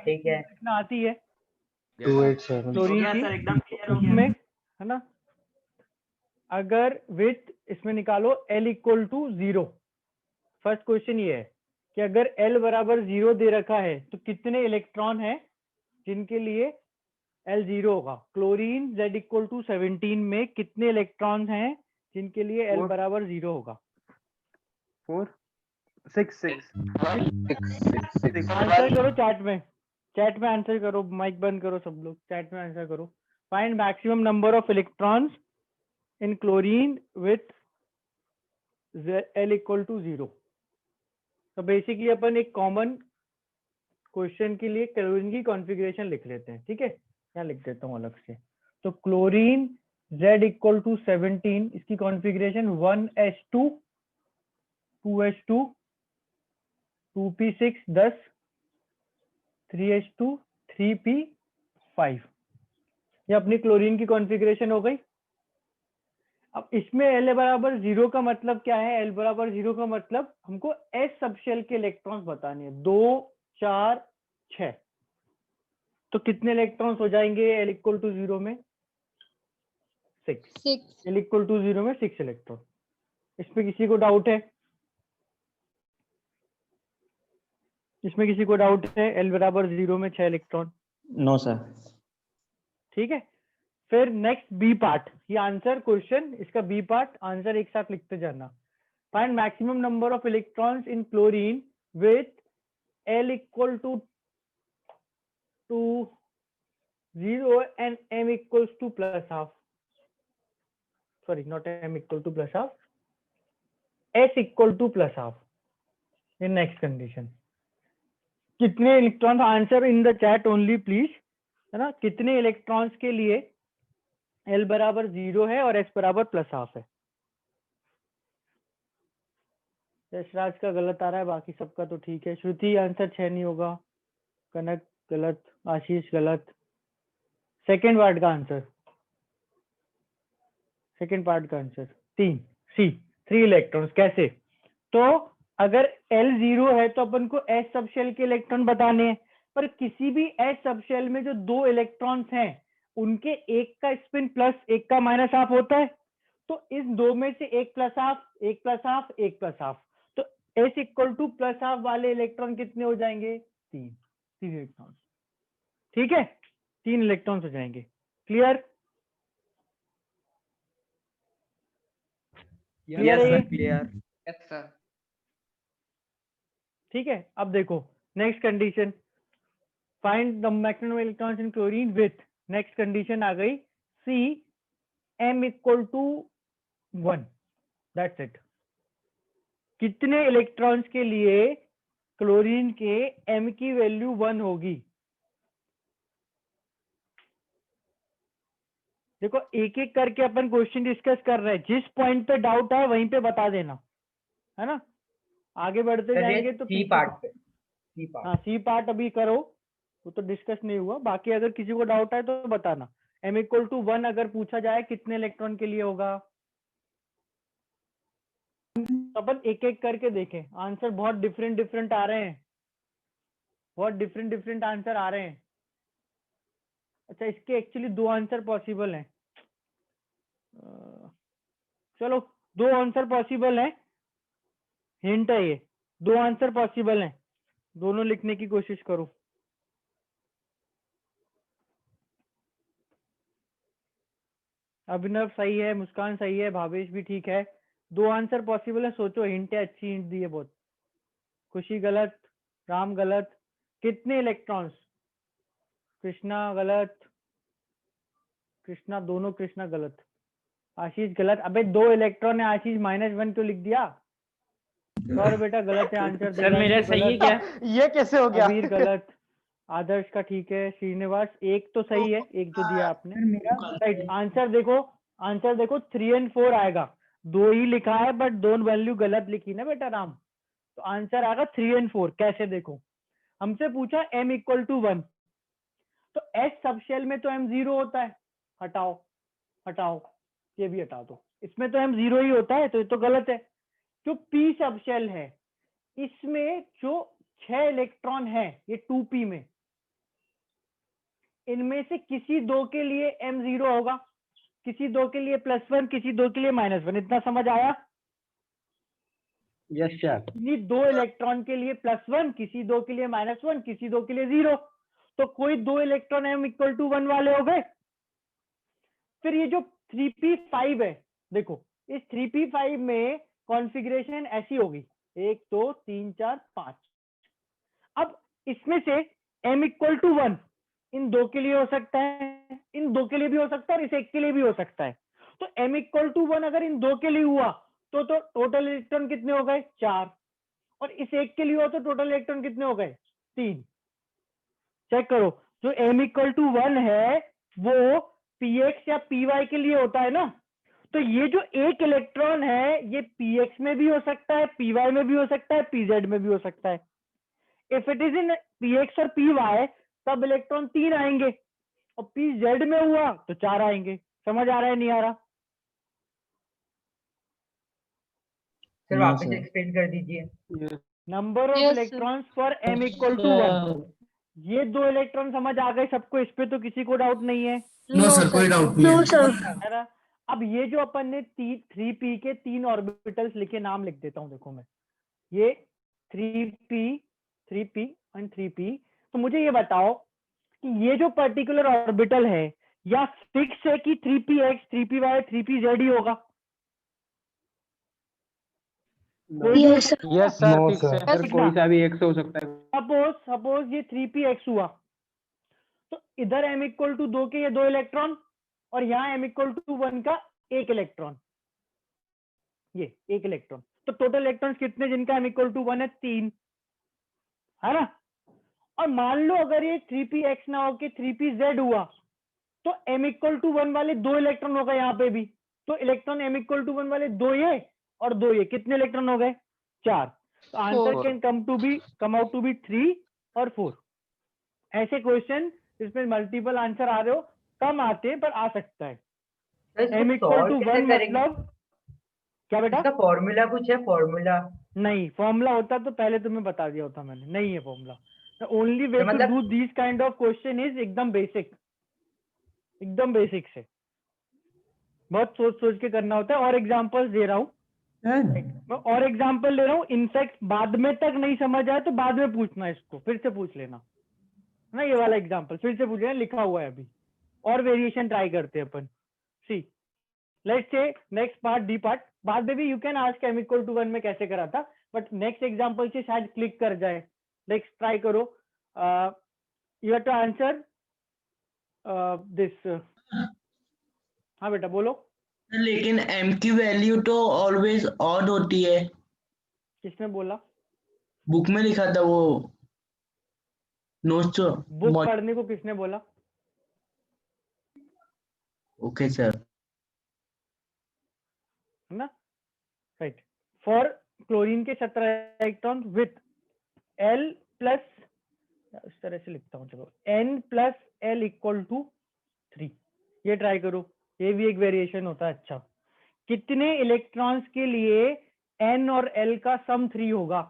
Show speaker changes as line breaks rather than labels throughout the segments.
ठीक है,
लिखना आती है
287
क्लोरीन की,
सर एकदम क्लियर हो
उसमें
गया।
है ना, अगर विथ इसमें निकालो L equal to 0। First question ये है कि अगर L बराबर 0 दे रखा है तो कितने इलेक्ट्रॉन है जिनके लिए L 0 होगा। क्लोरीन Z इक्वल टू 17 में कितने इलेक्ट्रॉन हैं जिनके लिए L
4
बराबर 0 होगा।
4 6
आंसर करो चैट में आंसर करो, माइक बंद करो सब लोग, चैट में आंसर करो। Find maximum number of electrons in chlorine with L equal to 0। तो बेसिकली अपन एक कॉमन क्वेश्चन के लिए क्लोरीन की कॉन्फ़िगरेशन लिख लेते हैं, ठीक है। यहाँ लिख देता हूँ अलग से। तो क्लोरीन Z इक्वल टू 17, इसकी configuration 1s2 2s2 2p6 10 3s2 3p5, ये अपनी क्लोरीन की कॉन्फ़िगरेशन हो गई। अब इसमें L बराबर 0 का मतलब क्या है। L बराबर 0 का मतलब हमको S सबशेल के इलेक्ट्रॉन्स बताने हैं, 2 4 6। तो कितने इलेक्ट्रॉन्स हो जाएंगे L इक्वल टू 0 में 6। L इक्वल टू 0 में 6 इलेक्ट्रॉन। इसमें किसी को डाउट है? इसमें किसी को डाउट है L बराबर 0 में 6 इलेक्ट्रॉन?
No sir.
ठीक है, फिर नेक्स्ट बी पार्ट, ये आंसर क्वेश्चन, इसका बी पार्ट आंसर एक साथ लिखते जाना। Find maximum number of electrons in chlorine with L equal to 0 and M equals to plus half, sorry not M equal to plus half, S equal to plus half in next condition। कितने electrons, answer in the chat only please, है ना। कितने electrons के लिए L बराबर 0 है और S बराबर प्लस हाफ है। यशराज का गलत आ रहा है, बाकी सबका तो ठीक है। श्रुति आंसर 6 नहीं होगा, कनक गलत, आशीष गलत। सेकेंड पार्ट का आंसर, सेकेंड पार्ट का आंसर 3 सी 3 इलेक्ट्रॉन्स। कैसे? तो अगर L 0 है तो अपन को S सबशेल के इलेक्ट्रॉन बताने हैं, पर किसी भी S सबशेल में जो 2 इलेक्ट्रॉन्स हैं उनके एक का स्पिन प्लस एक का माइनस हाफ होता है। तो इस दो में से एक प्लस हाफ, एक प्लस हाफ, एक प्लस हाफ, तो S equal two plus half वाले इलेक्ट्रॉन कितने हो जाएंगे? 3 इलेक्ट्रॉन। ठीक है, 3 इलेक्ट्रॉन्स हो जाएंगे। क्लियर? क्लियर है ये?
क्लियर।
Yes sir.
ठीक है, अब देखो next condition, find the maximum electrons in chlorine with, next condition आ गई C M equal to 1, that's it. कितने इलेक्ट्रॉन्स के लिए क्लोरीन के M की वैल्यू 1 होगी? देखो एक एक करके अपन क्वेश्चन डिस्कस कर रहे हैं, जिस पॉइंट पे डाउट है वहीं पे बता देना, है ना। आगे बढ़ते जाएंगे तो
सी पार्ट
हाँ सी पार्ट अभी करो, वो तो डिस्कस नहीं हुआ। बाकी अगर किसी को डाउट है तो बताना। M इक्वल टू 1 अगर पूछा जाए कितने इलेक्ट्रॉन के लिए होगा, तो अपन एक एक करके देखें। आंसर बहुत डिफरेंट डिफरेंट आ रहे हैं, बहुत डिफरेंट डिफरेंट आंसर आ रहे हैं। अच्छा, इसके एक्चुअली 2 आंसर पॉसिबल हैं। चलो 2 आंसर पॉसिबल है, हिंट है ये, 2 आंसर पॉसिबल हैं, दोनों लिखने की कोशिश करो। अभिनव सही है, मुस्कान सही है, भावेश भी ठीक है। 2 आंसर पॉसिबल है, सोचो, हिंट है, अच्छी हिंट दी है बहुत। खुशी गलत, राम गलत। कितने इलेक्ट्रॉन्स? कृष्णा गलत, कृष्णा, दोनों कृष्णा गलत। आशीष गलत। अबे 2 इलेक्ट्रॉन है आशीष, -1 क्यों लिख दिया? सौरभ बेटा गलत है आंसर।
सर मेरा सही है क्या?
ये कैसे हो गया?
अबीर गलत, आदर्श का ठीक है, श्रीनिवास एक तो सही है, एक जो दिया आपने राइट। आंसर देखो, आंसर देखो 3 और 4 आएगा, 2 ही लिखा है बट 2 वैल्यू गलत लिखी ना बेटा राम, तो आंसर आएगा 3 और 4। कैसे? देखो, हमसे पूछा M इक्वल टू 1, तो S सबशेल में तो M 0 होता है, हटाओ हटाओ, ये भी हटा दो, इसमें तो M 0 ही होता है, तो ये तो गलत है। जो P सबशेल है इसमें जो 6 इलेक्ट्रॉन है ये 2p में, इनमें से किसी दो के लिए m 0 होगा, किसी दो के लिए +1, किसी दो के लिए -1। इतना समझ आया?
Yes sir.
किसी दो इलेक्ट्रॉन के लिए +1, किसी दो के लिए -1, किसी दो के लिए 0। तो कोई दो इलेक्ट्रॉन m = 1 वाले हो गए। फिर ये जो 3p5 है, देखो इस 3p5 में कॉन्फ़िगरेशन ऐसी होगी 1 2 3 4 5। अब इसमें से m = 1 इन दो के लिए हो सकता है, इन दो के लिए भी हो सकता है और इस एक के लिए भी हो सकता है। तो m = 1 अगर इन दो के लिए हुआ तो टोटल इलेक्ट्रॉन कितने हो गए? 4। और इस एक के लिए हुआ तो टोटल इलेक्ट्रॉन कितने हो गए? 3। चेक करो, जो m = 1 है वो px या py के लिए होता है ना, तो ये जो एक इलेक्ट्रॉन है ये px में भी हो सकता है, py में भी हो सकता है, pz में भी हो सकता है। If it is in px और py तब इलेक्ट्रॉन 3 आएंगे, और pz में हुआ तो 4 आएंगे। समझ आ रहा है नहीं आ रहा?
सर
No,
वापस
sir.
एक्सप्लेन कर दीजिए।
Number of
Yes, sir.
Electrons for m = 1। ये दो इलेक्ट्रॉन समझ आ गए सबको? इस पे तो किसी को डाउट नहीं है?
नो सर, कोई डाउट नहीं
No,
है।
sir.
है ना? अब ये जो अपन ने 3p के 3 ऑर्बिटल्स लिखे, नाम लिख देता हूं, देखो मैं ये 3p एंड 3p। तो मुझे ये बताओ कि ये जो पर्टिकुलर ऑर्बिटल है या फिक्स है कि 3px 3py 3pz ही होगा?
Yes, sir.
Yes sir,
No,
fix
sir.
है।
सर कोई सा भी एक हो सकता है।
सपोज ये 3px हुआ, तो इधर m = 2 के ये दो इलेक्ट्रॉन और यहाँ m = 1 का एक इलेक्ट्रॉन, ये एक इलेक्ट्रॉन। तो टोटल इलेक्ट्रॉन्स कितने जिनका m = 1 है? 3, है ना? और मान लो अगर ये 3px ना होके 3pz हुआ तो m = 1 वाले दो इलेक्ट्रॉन हो गए यहाँ पे भी। तो इलेक्ट्रॉन m = 1 वाले दो ये और दो ये, कितने इलेक्ट्रॉन हो गए? 4। तो answer
Four.
Can come out to be 3 और 4। ऐसे क्वेश्चन जिसमें मल्टीपल आंसर आ रहे हो कम आते हैं, पर आ सकता है। m = 1 मतलब क्या बेटा?
इसका फॉर्मूला कुछ है? फॉर्मूला
नहीं, फॉर्मूला होता तो पहले तुम्हें बता दिया होता मैंने। नहीं है फॉर्मूला। द ओनली वे
तो
टू
मतलब-
do this kind of question is एकदम बेसिक, एकदम बेसिक से बहुत सोच सोच के करना होता है। और एग्जांपल्स दे रहा हूँ, मैं और एग्जांपल ले रहा हूँ। इनफैक्ट बाद में तक नहीं समझ आए तो बाद में पूछना, इसको फिर से पूछ लेना ना। ये वाला एग्जांपल फिर से पूछ लेना, लिखा हुआ है अभी। और वेरिएशन ट्राई करते हैं अपन। See let's say next part, D part, बाद में भी यू कैन आस्क m = 1 में कैसे करा था, बट नेक्स्ट एग्जांपल से शायद क्लिक कर जाए। नेक्स्ट ट्राई करो। You have to answer this. हाँ बेटा बोलो।
लेकिन m की वैल्यू तो ऑलवेज ऑड होती है।
किसने बोला?
बुक में लिखा था वो नोट्स।
बुक पढ़ने को किसने बोला?
Okay sir.
है ना? राइट। फॉर क्लोरीन के 17 इलेक्ट्रॉन विथ L प्लस, इस तरह से लिखता हूँ, चलो N + L = 3। ये ट्राई करो, ये भी एक वेरिएशन होता है। अच्छा, कितने इलेक्ट्रॉन्स के लिए N और L का सम 3 होगा?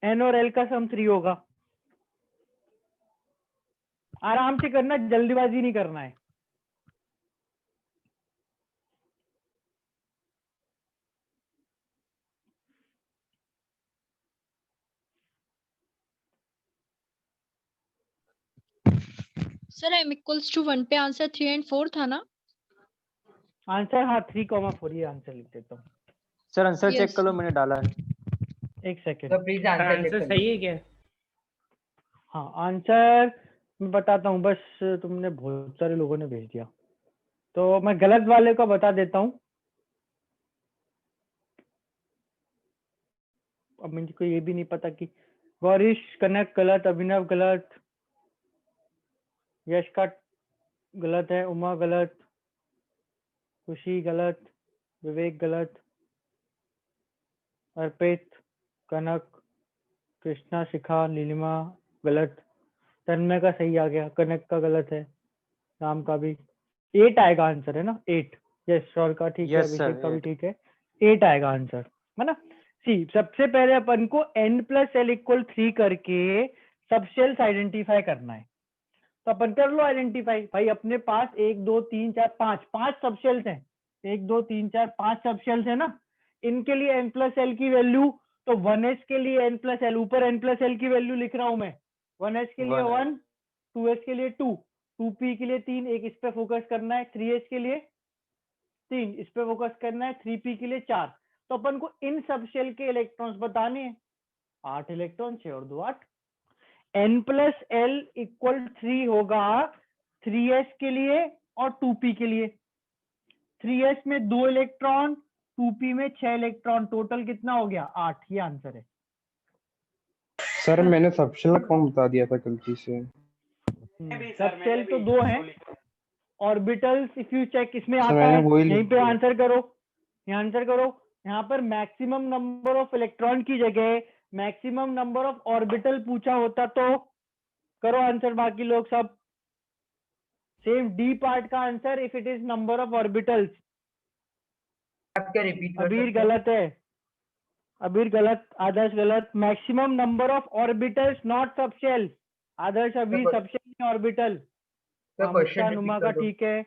N और L का सम 3 होगा। आराम से करना, जल्दीबाजी नहीं करना है।
Sir, m = 1 पे आंसर 3 and 4 था ना?
आंसर हाँ 3,4 ये आंसर लिख देता हूँ।
सर आंसर
Yes,
चेक कर लो,
sir.
मैंने डाला है।
एक सेकेंड।
तो प्लीज आंसर
आंसर सही है क्या?
हाँ आंसर मैं बताता हूँ, बस तुमने बहुत सारे लोगों ने भेज दिया तो मैं गलत वाले का बता देता हूँ। अब मुझको ये भी नहीं पता कि गौरीश कनक गलत, अभिनव गलत, यश का गलत है, उमा गलत, खुशी गलत, विवेक गलत, अर्पित, कनक, कृष्णा, शिखा, नीलिमा गलत, तन्मय का सही आ गया, कनक का गलत है, राम का भी। 8 आएगा आंसर, है ना? 8। यस श्योर का ठीक है,
Yes, sir,
अभिषेक का भी
8.
ठीक है, 8 आएगा आंसर, है ना? सी सबसे पहले अपन को n प्लस एल इक्वल 3 करके सबशेल्स आइडेंटिफाई करना है। तो अपन कर लो आइडेंटिफाई। भाई अपने पास 1 2 3 4 5 सबशेल्स हैं। 1 2 3 4 5 सबशेल्स है ना। इनके लिए n प्लस एल की वैल्यू, तो 1s के लिए n प्लस एल, ऊपर n प्लस एल की वैल्यू लिख रहा हूं मैं। 1s के लिए 1, 2s के लिए 2, 2p के लिए 3, एक इस पे फोकस करना है, 3s के लिए 3, इस पे फोकस करना है, 3p के लिए 4। तो अपन को इन सब शेल के इलेक्ट्रॉन्स बताने हैं। 8 इलेक्ट्रॉन, 6 और 2 8। n प्लस एल इक्वल 3 होगा 3s के लिए और 2p के लिए। 3s में 2 इलेक्ट्रॉन, 2p में 6 इलेक्ट्रॉन, टोटल कितना हो गया? 8। ये आंसर है।
सर मैंने सबशेल कौन बता दिया था गलती से।
सबशेल तो 2 हैं। ऑर्बिटल्स इफ यू चेक इसमें
सर,
आता
मैंने
है,
वही लिख
यहीं पे
दिया।
आंसर करो, यहाँ आंसर करो। यहाँ पर मैक्सिमम नंबर ऑफ इलेक्ट्रॉन की जगह मैक्सिमम नंबर ऑफ ऑर्बिटल पूछा होता तो करो आंसर बाकी लोग सब। सेम डी पार्ट का answer if it is number of orbitals.
आप क्या रिपीट कर
अबीर
सकते हैं?
गलत है, अबीर गलत, आदर्श गलत। Maximum number of orbitals not subshell. Adarsh Abir subshell में ऑर्बिटल।
तो क्वेश्चन
नुमा
रिपीट
का
कर दो।
ठीक है।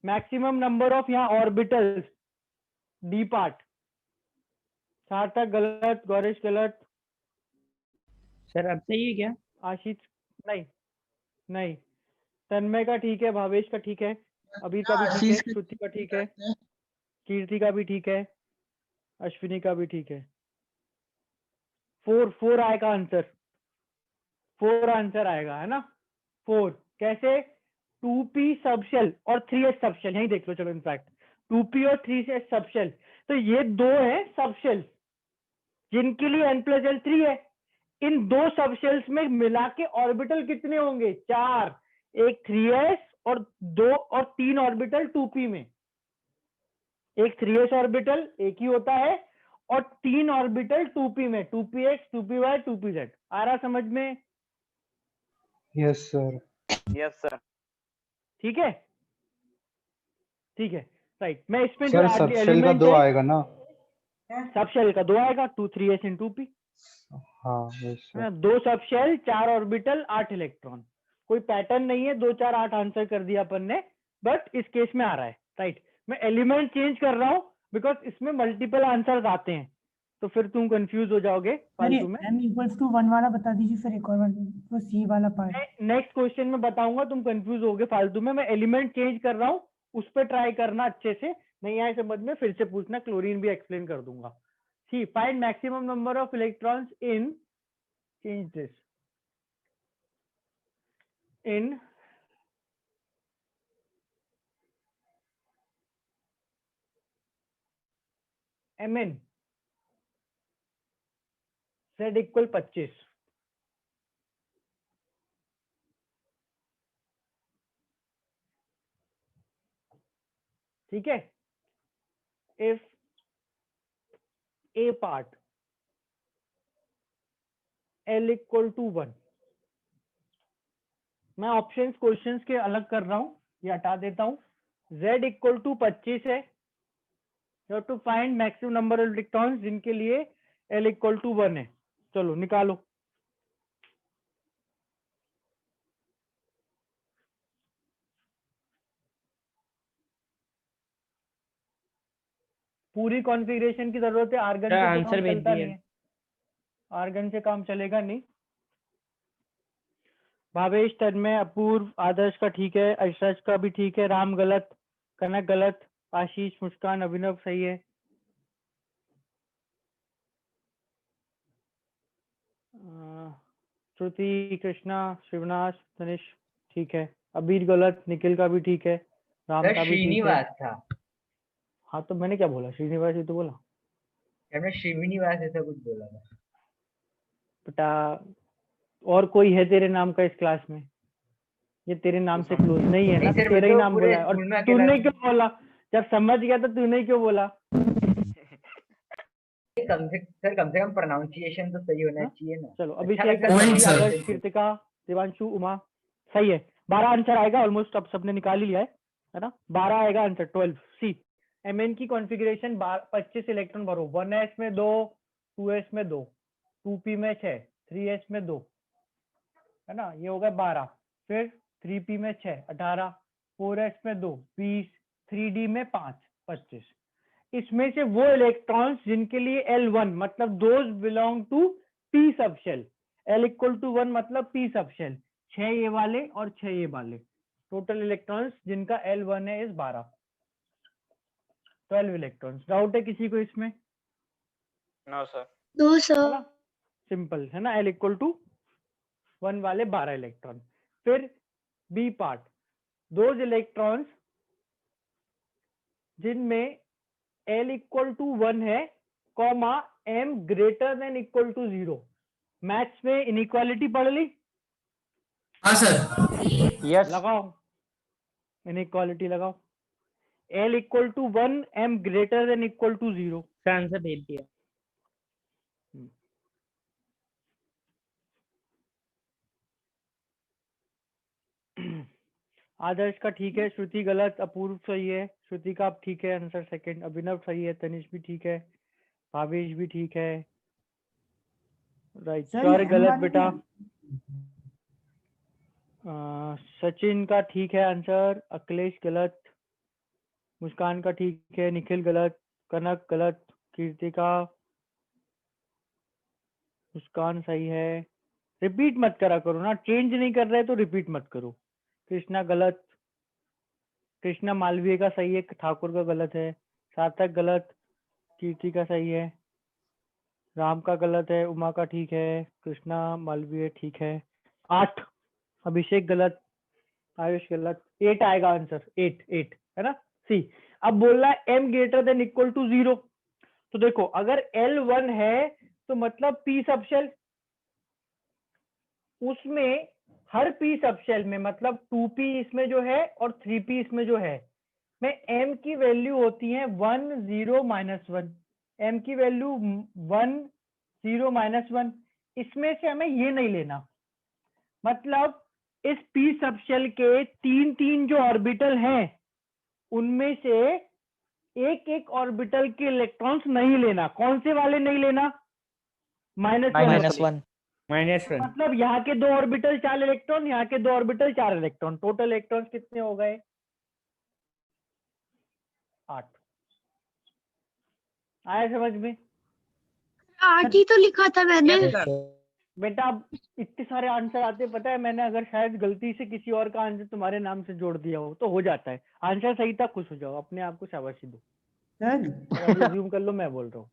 मैक्सिमम नंबर ऑफ यहाँ ऑर्बिटल्स, डी पार्ट। सार्थक गलत, गौरीश गलत,
सर अब सही है क्या?
आशीष नहीं, नहीं। तन्मय का ठीक है, भावेश का ठीक है, अबीर का भी ठीक है,
आशीष का
श्रुति का ठीक है, कीर्ति का भी ठीक है, अश्विनी का भी ठीक है। 4 आएगा आंसर, 4 आंसर आएगा, है ना। 4 कैसे? 2p सबशेल और 3s सबशेल, यही देख लो। चलो इनफैक्ट 2p और 3s सबशेल, तो ये 2 है सबशेल जिनके लिए n प्लस एल 3 है। इन 2 सबशेल्स में मिला के ऑर्बिटल कितने होंगे? 4। एक 3s और 2 और 3 ऑर्बिटल 2p में। एक 3s ऑर्बिटल एक ही होता है और 3 ऑर्बिटल 2p में, 2px 2py 2pz। आ रहा समझ में?
Yes sir.
Yes sir.
ठीक है, ठीक है, राइट। मैं इसमें जो
सर सबशेल का
एलिमेंट
2
है,
आएगा ना।
सबशेल का 2 आएगा, 2 3s इन 2p।
हाँ yes sir.
2 subshell, 4 orbital, 8 electron. कोई पैटर्न नहीं है, 2 4 8 आंसर कर दिया अपन ने, बट इस केस में आ रहा है, राइट। मैं एलिमेंट चेंज कर रहा हूं बिकॉज इसमें मल्टीपल आंसर्स आते हैं, तो फिर तुम कंफ्यूज हो जाओगे फालतू में।
m इक्वल्स टू 1 वाला बता दीजिए फिर, एक और वो सी वाला पार्ट।
नेक्स्ट क्वेश्चन में बताऊंगा, तुम कंफ्यूज होगे फालतू में। मैं एलिमेंट चेंज कर रहा हूँ, उस पर ट्राई करना अच्छे से। नहीं आए समझ में फिर से पूछना, क्लोरीन भी एक्सप्लेन कर दूंगा। See find maximum number of electrons in, change this, in Mn Z equal 25। ठीक है। If A part L equal to 1, मैं ऑप्शंस क्वेश्चंस के अलग कर रहा हूं, ये हटा देता हूं। Z इक्वल टू 25 है, you have to find maximum number of electrons जिनके लिए L इक्वल टू 1 है। चलो निकालो। पूरी कॉन्फ़िगरेशन की जरूरत है, आर्गन से तो
आंसर
काम
भेज
चलता
दिए।
नहीं है, आर्गन से काम चलेगा नहीं। भावेश, तन्मय, अपूर्व, आदर्श का ठीक है, ऐश्वर्य का भी ठीक है, राम गलत, कनक गलत, आशीष, मुस्कान, अभिनव सही है। श्रुति, कृष्णा, शिवनाश, तनिष ठीक है, अबीर गलत, निखिल का भी ठीक है, राम
सर
का भी ठीक है।
श्रीनिवास था,
हाँ तो मैंने क्या बोला? श्रीनिवास ही तो बोला
हमने श्रीनिवास ऐसा कुछ बोला था।
बेटा। और कोई है तेरे नाम का इस क्लास में? ये तेरे नाम से क्लोज नहीं है ना,
नहीं
तो
सर,
तेरा ही
मैं तो
नाम
पूरे
बोला है। और
स्कूल में अकेला
तूने क्यों बोला? जब समझ गया तो तूने क्यों बोला?
कम से कम प्रोनाउंसिएशन तो सही होना
हाँ?
चाहिए ना।
चलो
अच्छा
अभिषेक,
लगता है
Point,
सभी
sir.
आदर्श, कीर्तिका, देवांशु, उमा सही है। 12 आंसर आएगा, ऑलमोस्ट अब सबने निकाल ही लिया है ना। 12 आएगा आंसर। 12 सी Mn की कॉन्फ़िगरेशन 25 इलेक्ट्रॉन भरो, 1s में 2, 2s में 2, 2p में 6, 3s में 2, है ना, ये हो गया 12, फिर 3p में 6, 18, 4s में 2, 20, 3d में 5, 25। इसमें से वो इलेक्ट्रॉन्स जिनके लिए L1 मतलब those belong to p subshell, L equal to 1 मतलब p सबशेल, 6 ये वाले और 6 ये वाले, टोटल इलेक्ट्रॉन्स जिनका L1 है इस 12, 12 इलेक्ट्रॉन्स। डाउट है किसी को इसमें?
No sir.
दो
है
सर।
ना, सिंपल है ना, L इक्वल टू 1 वाले 12 इलेक्ट्रॉन। फिर बी पार्ट, दोज इलेक्ट्रॉन्स जिनमें L इक्वल टू 1 है, comma M greater than equal to 0। Maths में इनइक्वालिटी पढ़ ली?
हाँ सर।
यस।
लगाओ, इनइक्वालिटी लगाओ। L equal to 1, M greater than equal to 0।
इसका आंसर दे दिया।
आदर्श का ठीक है, श्रुति गलत, अपूर्व सही है, श्रुति का अब ठीक है आंसर सेकंड, अभिनव सही है, तनिष भी ठीक है, भावेश भी ठीक है, राइट।
सर,
कर
ये
गलत
हमारी
बेटा। सचिन का ठीक है आंसर, अखिलेश गलत, मुस्कान का ठीक है, निखिल गलत, कनक गलत, कीर्तिका, मुस्कान सही है। रिपीट मत करा करो ना, चेंज नहीं कर रहे तो रिपीट मत करो। कृष्णा गलत, कृष्णा मालवीय का सही है, ठाकुर का गलत है, सार्थक गलत, कीर्ति का सही है, राम का गलत है, उमा का ठीक है, कृष्णा मालवीय ठीक है। 8 अभिषेक गलत, आयुष गलत, 8 आएगा आंसर, 8 है ना। सी अब बोल रहा है m greater than equal to 0, तो देखो अगर L1 है तो मतलब p सबशेल, उसमें हर p सबशेल में मतलब 2p इसमें जो है और 3p इसमें जो है, में m की वैल्यू होती है 1 0 -1, m की वैल्यू 1 0 -1। इसमें से हमें ये नहीं लेना, मतलब इस p सबशेल के 3 जो ऑर्बिटल हैं उनमें से एक ऑर्बिटल के इलेक्ट्रॉन्स नहीं लेना। कौन से वाले नहीं लेना? -1।
-1।
मतलब यहाँ के 2 ऑर्बिटल 4 इलेक्ट्रॉन, यहाँ के 2 ऑर्बिटल 4 इलेक्ट्रॉन, टोटल इलेक्ट्रॉन्स कितने हो गए? 8। आया समझ में?
8 ही तो लिखा था मैंने।
बेटा अब इतने सारे आंसर आते, पता है मैंने अगर शायद गलती से किसी और का आंसर तुम्हारे नाम से जोड़ दिया हो तो हो जाता है। आंसर सही था, खुश हो जाओ, अपने आप को शाबाशी दो।
सर,
अभी अज्यूम कर लो मैं बोल रहा हूँ,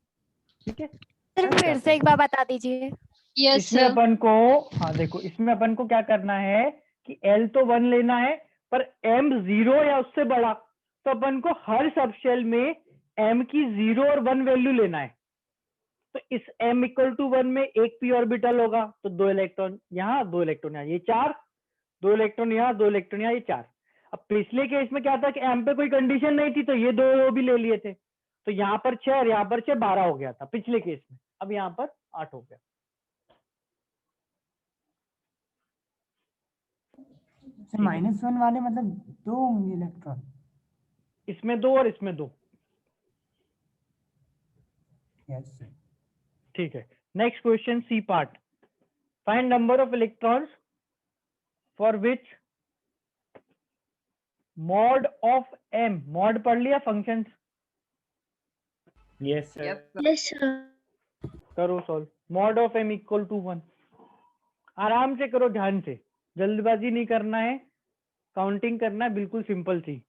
ठीक है।
सर फिर से एक बार बता दीजिए।
यस
इसमें
सर।
अपन को, हाँ देखो, इसमें अपन को क्या करना है कि L तो 1 लेना है, पर M 0 या उससे बड़ा, तो अपन को हर सबशेल में M की 0 और 1 वैल्यू लेना है। तो इस M इक्वल टू 1 में एक p ऑर्बिटल होगा, तो 2 इलेक्ट्रॉन यहाँ, 2 इलेक्ट्रॉन यहाँ, ये 4, 2 इलेक्ट्रॉन यहाँ, 2 इलेक्ट्रॉन यहाँ, ये 4। अब पिछले केस में क्या था कि M पे कोई कंडीशन नहीं थी, तो ये 2 भी ले लिए थे, तो यहाँ पर 6 और यहाँ पर 6, 12 हो गया था पिछले केस में। अब यहाँ पर 8 हो गया।
सर -1 वाले मतलब 2 होंगे इलेक्ट्रॉन।
इसमें 2 और इसमें 2।
Yes sir.
ठीक है, next question C part, find number of electrons for which mod of m, mod पढ़ लिया functions?
Yes sir.
Yes sir.
करो solve. Mod of m equal to 1, आराम से करो, ध्यान से, जल्दबाजी नहीं करना है, काउंटिंग करना है, बिल्कुल सिंपल सी।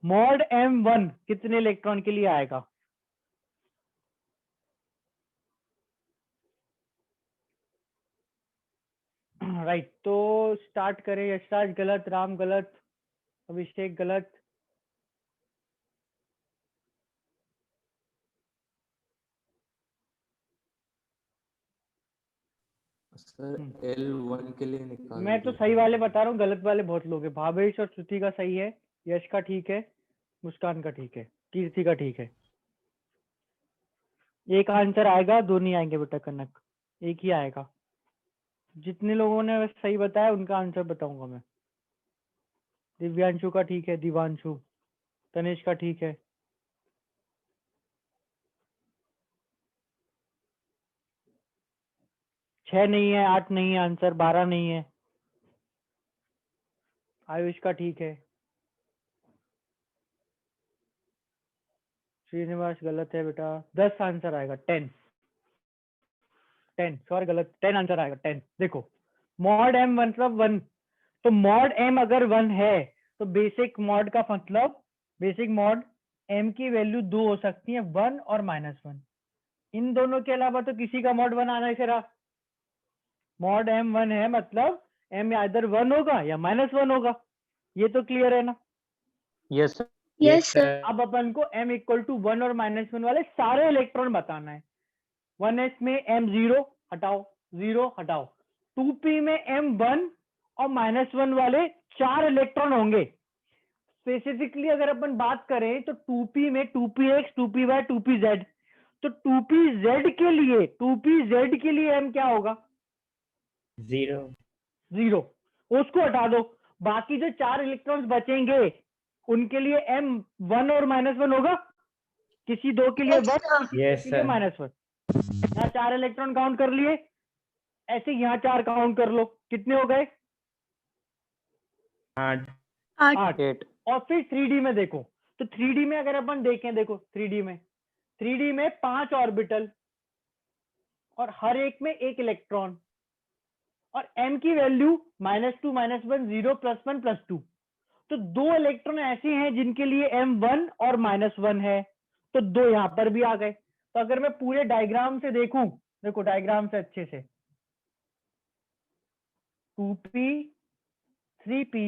मॉड m1 कितने इलेक्ट्रॉन के लिए आएगा? राइट, तो स्टार्ट करें। यशराज गलत, राम गलत, अभिषेक गलत,
सर L1 के लिए निकाल
मैं तो
दीजिए।
सही वाले बता रहा हूँ, गलत वाले बहुत लोग हैं। भावेश और श्रुति का सही है, यश का ठीक है, मुस्कान का ठीक है, कीर्ति का ठीक है। एक आंसर आएगा, 2 नहीं आएंगे बेटा कनक, एक ही आएगा। जितने लोगों ने सही बताया उनका आंसर बताऊंगा मैं। दिव्यांशु का ठीक है, दिवांशु, तनिष का ठीक है, 6 नहीं है, 8 नहीं है आंसर, 12 नहीं है। आयुष का ठीक है। श्रीनिवास गलत है बेटा, 10 आंसर आएगा, 10 सॉरी गलत, 10 आंसर आएगा, 10। देखो मॉड m मतलब 1, तो मॉड m अगर 1 है तो बेसिक मॉड का मतलब बेसिक मॉड m की वैल्यू 2 हो सकती है, 1 और -1। इन दोनों के अलावा तो किसी का मॉड 1 आना ही फिर मॉड m 1 है मतलब m इधर 1 होगा या -1 होगा, ये तो क्लियर है ना।
Yes sir.
Yes sir.
अब अपन को m इक्वल टू 1 और -1 वाले सारे इलेक्ट्रॉन बताना है। 1s में m 0 हटाओ, 0 हटाओ, 2p में m 1 और -1 वाले 4 इलेक्ट्रॉन होंगे। स्पेसिफिकली अगर अपन बात करें तो 2p में 2px 2py 2pz, तो 2pz के लिए m क्या होगा? 0, उसको हटा दो, बाकी जो 4 इलेक्ट्रॉन्स बचेंगे उनके लिए m 1 और -1 होगा, किसी 2 के लिए 1, किसी के लिए -1। यहाँ 4 इलेक्ट्रॉन काउंट कर लिए, ऐसे यहाँ 4 काउंट कर लो, कितने हो गए?
8
8। और फिर 3D में देखो, तो 3D में अगर अपन देखें, देखो 3D में 5 ऑर्बिटल और हर एक में 1 इलेक्ट्रॉन, और m की वैल्यू -2 -1 0 +1 +2, तो 2 इलेक्ट्रॉन ऐसे हैं जिनके लिए m 1 और -1 है, तो 2 यहां पर भी आ गए। तो अगर मैं पूरे डायग्राम से देखूं, देखो डायग्राम से अच्छे से, 2p 3p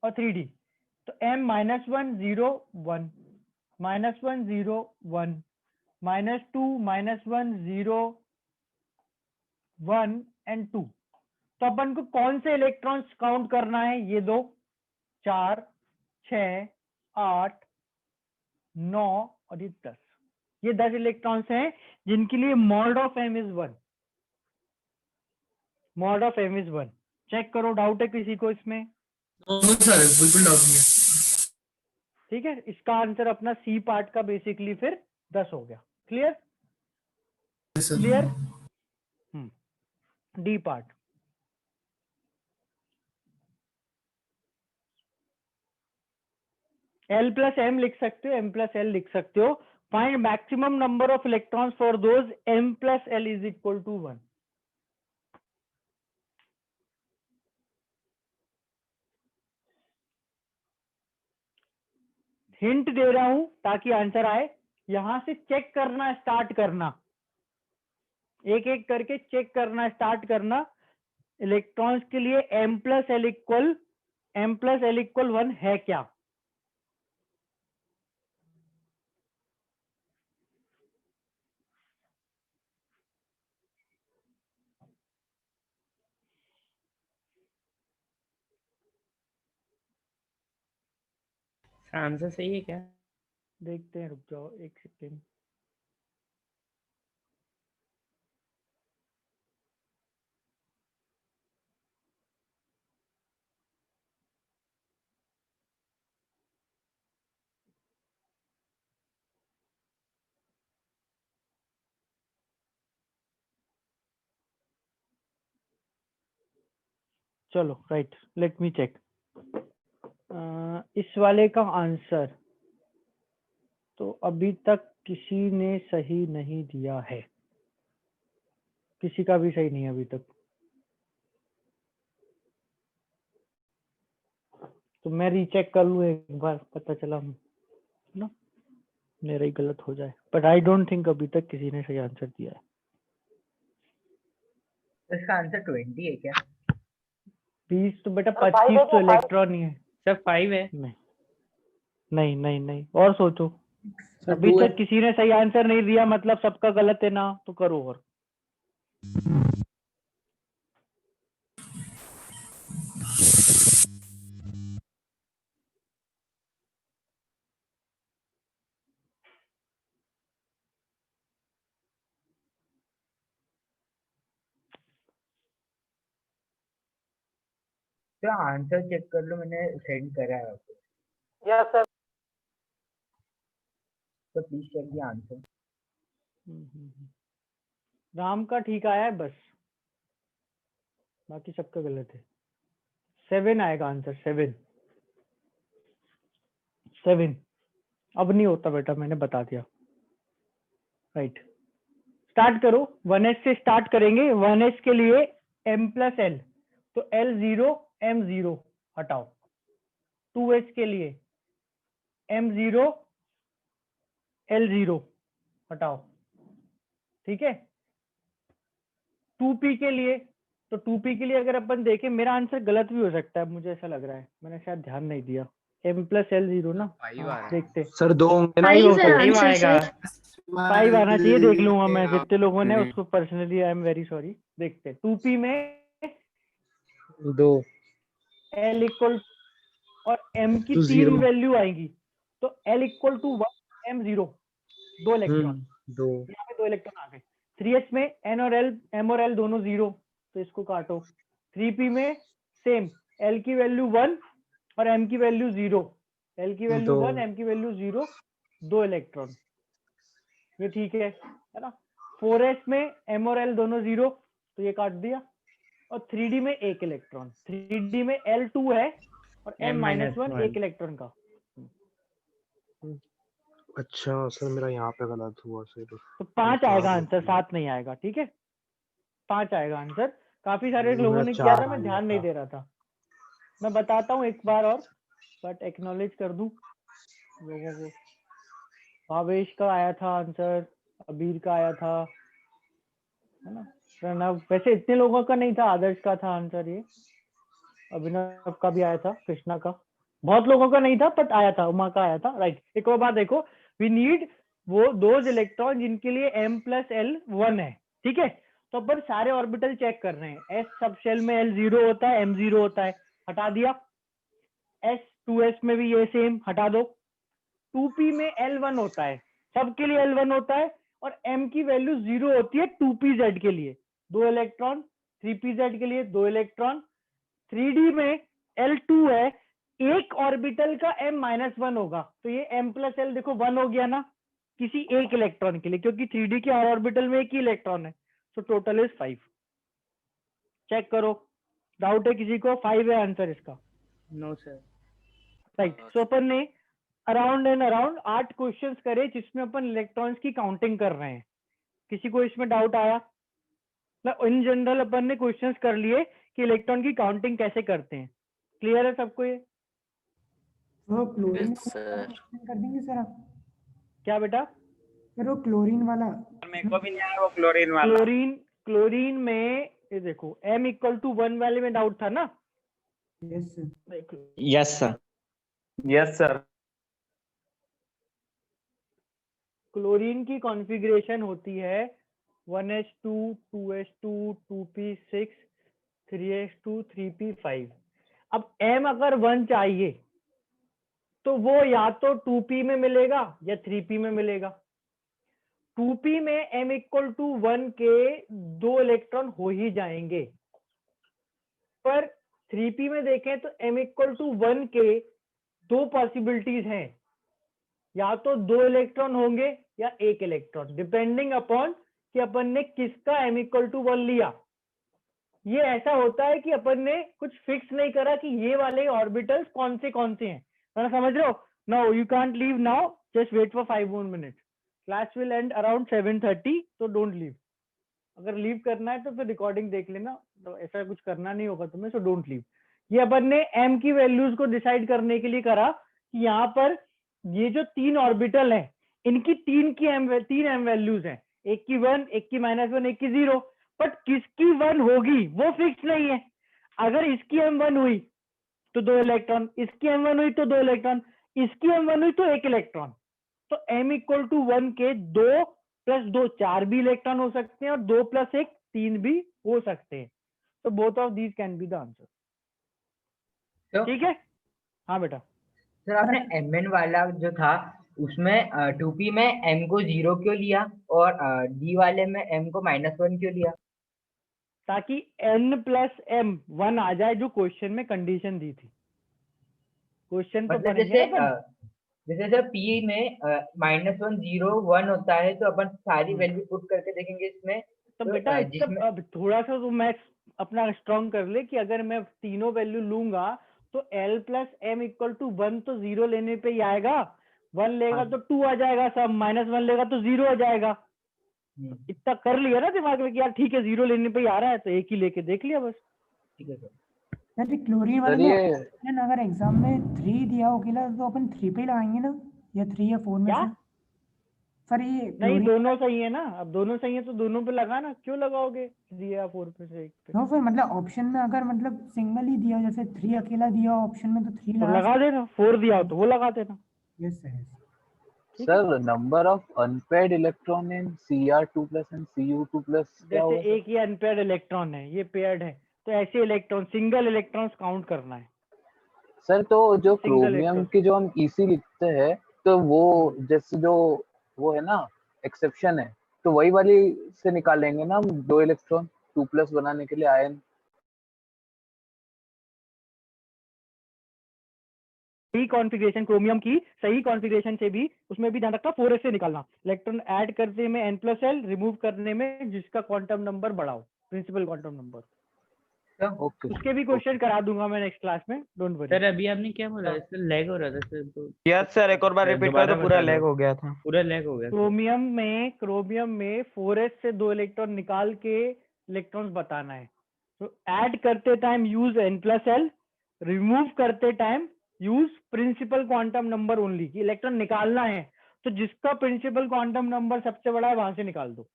और 3d, तो m -1 0 1 -1 0 1 -2 -1 0 1 एंड 2, तो अपन को कौन से इलेक्ट्रॉन्स काउंट करना है? ये दो, 4 6 8 9 और ये 10, ये 10 इलेक्ट्रॉन्स हैं जिनके लिए mod of m is 1। Mod of m is 1। Check करो, डाउट है किसी को इसमें?
सर बिल्कुल डाउट नहीं है।
ठीक है, इसका आंसर अपना सी पार्ट का बेसिकली फिर 10 हो गया। Clear? Clear? D part, L plus m लिख सकते हो, m प्लस l लिख सकते हो। Find maximum number of electrons for those m plus l is equal to 1। Hint दे रहा हूं ताकि आंसर आए, यहां से चेक करना स्टार्ट करना, एक एक करके चेक करना स्टार्ट करना। इलेक्ट्रॉन्स के लिए m प्लस l इक्वल 1 है क्या?
आंसर सही है क्या?
देखते हैं, रुक जाओ एक सेकेंड। चलो राइट, लेट मी चेक। इस वाले का आंसर तो अभी तक किसी ने सही नहीं दिया है, किसी का भी सही नहीं है अभी तक, तो मैं रीचेक कर लूँ एक बार, पता चला ना मेरा ही गलत हो जाए, बट आई डोंट थिंक अभी तक किसी ने सही आंसर दिया है।
इसका आंसर 20 है क्या?
20 तो बेटा 25 तो इलेक्ट्रॉन ही है।
सर 5 है।
नहीं नहीं नहीं, और सोचो,
सर
अभी
2 है।
तक किसी ने सही आंसर नहीं दिया मतलब सबका गलत है ना, तो करो और।
तो आंसर चेक कर लो, मैंने सेंड करा है आपको,
यस सर।
तो please check the answer.
Ram का ठीक आया है बस, बाकी सबका गलत है। 7 आएगा आंसर, 7 7। अब नहीं होता बेटा, मैंने बता दिया। राइट, स्टार्ट करो। 1s से स्टार्ट करेंगे। 1s के लिए m प्लस एल, तो L0 M0 हटाओ। 2s के लिए M0 L0 हटाओ, ठीक है। 2p के लिए, तो 2p के लिए अगर अपन देखें, मेरा आंसर गलत भी हो सकता है, मुझे ऐसा लग रहा है, मैंने शायद ध्यान नहीं दिया। m प्लस L0 ना, देखते।
सर 2 होंगे ना।
5 होगा,
Five आएगा।
5 आना चाहिए, देख लूंगा मैं। जितने लोगों ने उसको personally, I am very sorry. देखते 2p में
2
L इक्वल, और m की
तो
3
0।
वैल्यू आएंगी, तो L equal to 1 M0, 2 electron,
2
यहाँ पे 2 इलेक्ट्रॉन आ गए। 3s में n और l, m और l दोनों 0, तो इसको काटो। 3p में सेम, l की वैल्यू 1 और m की वैल्यू 0, l की वैल्यू 1, m की वैल्यू 0, 2 इलेक्ट्रॉन, ये ठीक है ना। 4s में m और l दोनों 0, तो ये काट दिया। और 3d में 1 इलेक्ट्रॉन, 3d में L2 है और m-1 1 इलेक्ट्रॉन का।
अच्छा सर, मेरा यहाँ पे गलत हुआ सर।
तो 5
चार
आएगा
होती
आंसर,
है।
7 नहीं आएगा, ठीक है। 5 आएगा आंसर। काफी सारे
मेरा
लोगों ने किया
4
था, मैं ध्यान नहीं दे रहा था। मैं बताता हूँ एक बार और, बट एक्नॉलेज कर दूं लोगों को। भावेश का आया था आंसर, अबीर का आया था, है ना। प्रणव, वैसे इतने लोगों का नहीं था, आदर्श का था आंसर ये, अभिनव का भी आया था, कृष्णा का, बहुत लोगों का नहीं था बट आया था, उमा का आया था। राइट, एक और बात देखो, वी नीड वो दोज इलेक्ट्रॉन जिनके लिए m प्लस एल 1 है, ठीक है। तो अपन सारे ऑर्बिटल चेक कर रहे हैं। s सब शेल में L0 होता है, M0 होता है, हटा दिया। s 2s में भी ये सेम, हटा दो। 2p में L1 होता है, सबके लिए L1 होता है, और m की वैल्यू 0 होती है 2pz के लिए, 2 इलेक्ट्रॉन। 3pz के लिए 2 इलेक्ट्रॉन। 3d में L2 है, एक ऑर्बिटल का m-1 होगा, तो ये m प्लस एल देखो 1 हो गया ना, किसी एक इलेक्ट्रॉन के लिए, क्योंकि 3d के हर ऑर्बिटल में एक ही इलेक्ट्रॉन है, तो टोटल इज 5। चेक करो, डाउट है किसी को? 5 है आंसर इसका।
No sir.
राइट, सो अपन ने अराउंड एंड अराउंड 8 क्वेश्चंस करे जिसमें अपन इलेक्ट्रॉन्स की काउंटिंग कर रहे हैं। किसी को इसमें डाउट आया? इन जनरल अपन ने क्वेश्चंस कर लिए कि इलेक्ट्रॉन की काउंटिंग कैसे करते हैं। क्लियर है सबको ये?
वो क्लोरीन
Yes, sir.
कर देंगे सर आप?
क्या बेटा?
सर वो क्लोरीन वाला
मेरे को भी नहीं आया वो क्लोरीन वाला।
क्लोरीन में ये देखो, m इक्वल टू 1 वाले में डाउट था ना,
यस सर।
देख लो।
Yes sir. Yes sir.
Chlorine की कॉन्फ़िगरेशन होती है 1s2 2s2 2p6 3s2 3p5। अब m अगर 1 चाहिए तो वो या तो 2p में मिलेगा या 3p में मिलेगा। 2p में m इक्वल टू 1 के 2 इलेक्ट्रॉन हो ही जाएंगे, पर 3p में देखें तो m इक्वल टू 1 के 2 पॉसिबिलिटीज हैं, या तो 2 इलेक्ट्रॉन होंगे या 1 इलेक्ट्रॉन, डिपेंडिंग अपॉन कि अपन ने किसका m इक्वल टू 1 लिया। ये ऐसा होता है कि अपन ने कुछ फिक्स नहीं करा कि ये वाले ऑर्बिटल्स कौन से हैं, ना समझ रहे हो? No, you can't leave now, just wait for 5 more minutes. Class will end around 7:30, तो डोंट लीव। अगर लीव करना है तो फिर रिकॉर्डिंग देख लेना, तो ऐसा कुछ करना नहीं होगा तुम्हें, सो डोंट लीव। ये अपन ने m की वैल्यूज को डिसाइड करने के लिए करा कि यहाँ पर ये जो 3 ऑर्बिटल हैं, इनकी 3 m वैल्यूज हैं, एक की 1, एक की -1, एक की 0, बट किसकी 1 होगी वो फिक्स नहीं है। अगर इसकी m1 हुई तो 2 इलेक्ट्रॉन, इसकी m1 हुई तो 2 इलेक्ट्रॉन, इसकी m1 हुई तो 1 इलेक्ट्रॉन। तो m इक्वल टू 1 के 2 + 2 4 भी इलेक्ट्रॉन हो सकते हैं, और 2 + 1 3 भी हो सकते हैं। तो both of these can be the answer.
तो
ठीक है, हाँ बेटा।
सर आपने mn वाला जो था उसमें 2p में m को 0 क्यों लिया और d वाले में m को -1 क्यों लिया?
ताकि n + m 1 आ जाए, जो क्वेश्चन में कंडीशन दी थी। क्वेश्चन तो
मतलब
पढ़ेंगे
जैसे
ना अपन।
जैसे सर p में -1 0 1 होता है, तो अपन सारी
हम्म।
वैल्यू पुट करके देखेंगे इसमें,
तो
तो,
बेटा
जिसमें
अब थोड़ा सा तो मैथ्स अपना स्ट्रॉन्ग कर ले कि अगर मैं तीनों वैल्यू लूंगा तो L plus M equal to 1 तो 0 लेने पे ही आएगा, 1 लेगा तो 2 आ जाएगा, सब -1 लेगा तो 0 आ जाएगा। इतना कर लिया ना दिमाग में कि यार ठीक है 0 लेने पे ही आ रहा है तो एक ही लेके देख लिया बस।
ठीक है सर।
सर ये क्लोरीन वाला
सर
जो
ये
ऑप्शन अगर एग्जाम में 3 दिया हो अकेला तो अपन 3 पे ही लगाएंगे ना, या 3 या 4 में
क्या?
से? सर ये
नहीं
क्लोरीन
दोनों सही है ना, अब दोनों सही है तो दोनों पे लगाना, क्यों लगाओगे 3 या 4 पे से एक पे?
नो सर, मतलब ऑप्शन में अगर मतलब सिंगल ही दिया, जैसे 3 अकेला दिया ऑप्शन में तो 3
तो
लगा
लगा देना, 4 दिया हो तो वो लगा देना।
Yes sir.
ठीक है,
sir number of unpaired electron in Cr2 plus and Cu2 plus क्या
जैसे
होगा?
एक ही अनपेयर्ड इलेक्ट्रॉन है, ये पेयर्ड है, तो ऐसे इलेक्ट्रॉन सिंगल इलेक्ट्रॉन्स काउंट करना है।
सर तो जो
सिंगल
क्रोमियम
इलेक्ट्रॉन
की जो हम Ec लिखते हैं तो वो जैसे जो वो है ना एक्सेप्शन है, तो वही वाली से निकालेंगे ना हम 2 इलेक्ट्रॉन 2 प्लस बनाने के लिए आयन।
सही कॉन्फ़िगरेशन क्रोमियम की सही कॉन्फ़िगरेशन से भी उसमें भी ध्यान रखना 4s से निकालना, इलेक्ट्रॉन ऐड करने में n+l, रिमूव करने में जिसका क्वांटम नंबर बढ़ाओ, प्रिंसिपल क्वांटम नंबर।
ओके
उसके भी क्वेश्चन करा दूंगा मैं नेक्स्ट क्लास में, डोंट वरी।
सर अभी आपने क्या बोला, इससे लैग हो रहा था सर, तो
यस सर, एक और बार रिपीट कर दो, पूरा लैग हो गया था।
पूरा लैग हो गया सर।
क्रोमियम में 4s से 2 इलेक्ट्रॉन निकाल के इलेक्ट्रॉन्स बताना है, तो ऐड करते टाइम यूज n+l, रिमूव करते time use principal quantum number only, कि इलेक्ट्रॉन निकालना है तो जिसका प्रिंसिपल क्वांटम नंबर सबसे बड़ा है वहां से निकाल दो,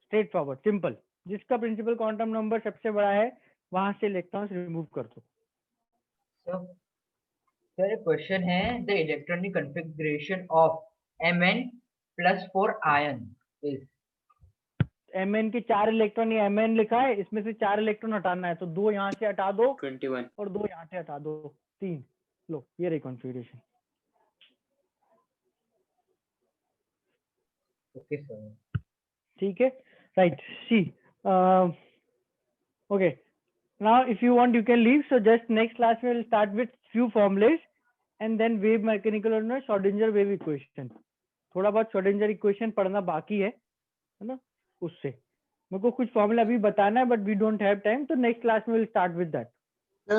स्ट्रेट फॉरवर्ड सिंपल, जिसका प्रिंसिपल क्वांटम नंबर सबसे बड़ा है वहां से इलेक्ट्रॉन्स रिमूव कर दो।
सर क्वेश्चन है the electronic configuration of Mn+4 ion is.
Mn के 4 इलेक्ट्रॉन, ये Mn लिखा है, इसमें से 4 इलेक्ट्रॉन हटाना है तो 2 यहाँ से हटा दो
21
और 2 यहाँ से हटा दो, 3। लो ये रही कॉन्फ़िगरेशन।
Okay sir.
ठीक है, right, see okay, now if you want you can leave, so just next class we will start with few formulas and then wave mechanical और Schrodinger wave equation, थोड़ा बहुत Schrodinger equation पढ़ना बाकी है ना, उससे मेरे को कुछ फॉर्मूला अभी बताना है but we don't have time, तो नेक्स्ट क्लास में विल स्टार्ट विद दैट।